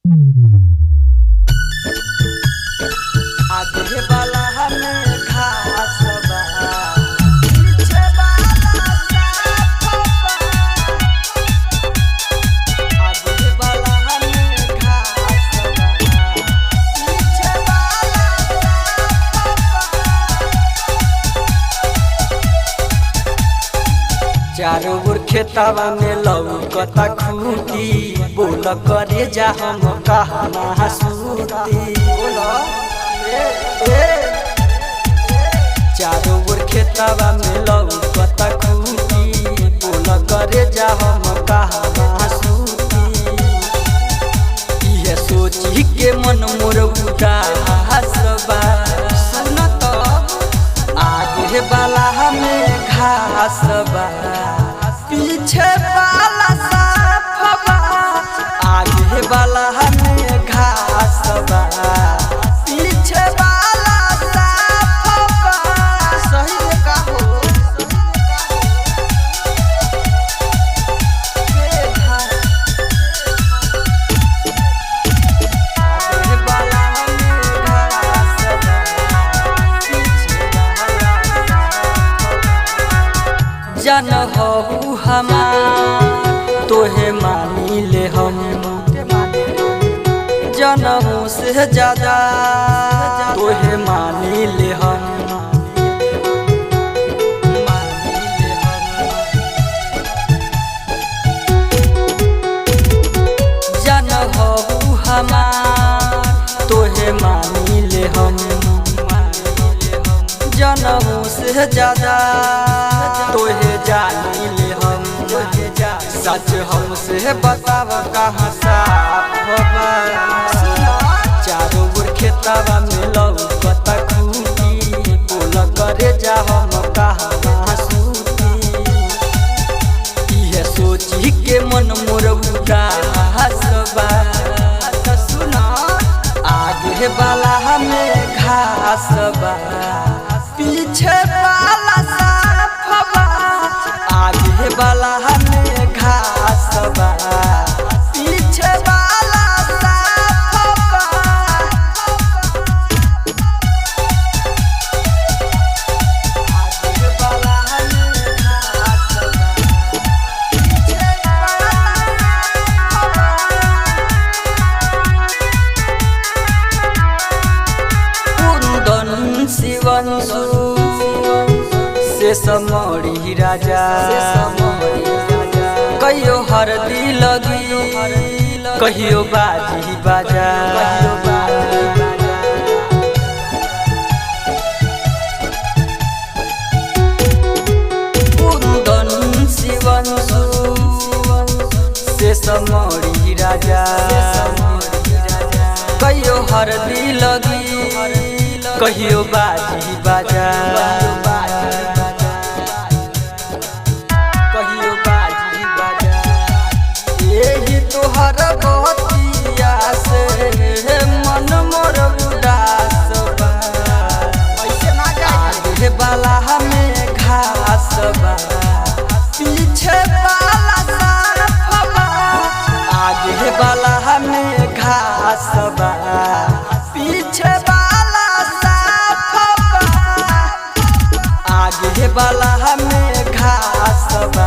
आगे वाला हमें घास बा, पीछे वाला साफ बा। आगे वाला हमें घास बा, पीछे वाला साफ बा। चारों ओर खेतवा में लौकता खूंटी, बोल करे जा हम कहना सूती। चारों ओर खेतवा में लौकता खूंटी, बोल करे जा हम कहना सूती। इहे सोची के मन मोर उदास बा। सुन तब आगे वाला हमें घास बा, पीछे वाला साफ बा। आगे वाला हमें घास बा, पीछे वाला साफ बा। सही में कहो आगे वाला हमें घास बा, पीछे वाला जन हो हमार तोहे मानी ले हम, जनमों से ज्यादा तोहे मानी ले हम। जन हो हमार तोहे मानी ले हम, जनमों से ज्यादा तोहे जानी ले हम। सच हमसे बताव कहाँ साफ बा। चारों ओर खेतवा में लौकता खूंटी, बोल करे जा हम कहना सूती। इहे सोची के मन मोर उदास बा। सुन आगे वाला हमें घास बा, पीछे वाला साफ बा। आगे वाला हमें घास बा, पीछे वाला साफ बा। आगे वाला हमें घास बा, पीछे वाला साफ बा। कुंदन शिवंशु से समरी राजा, कहियो हरदी लगी कहियो बाजी बाजा। कुंदन शिवंशु से समरी राजा, कहियो हरदी लगी कहियो बाजी बाजा। कहियो बाजी बाजा, यही तोहर बतिया से मन मोर उदास बा। आगे वाला हमें घास बा, पीछे वाला साफ बा। आगे वाला हमें घास बा, पीछे वाला साफ बा। आगे वाला हमें घास बा,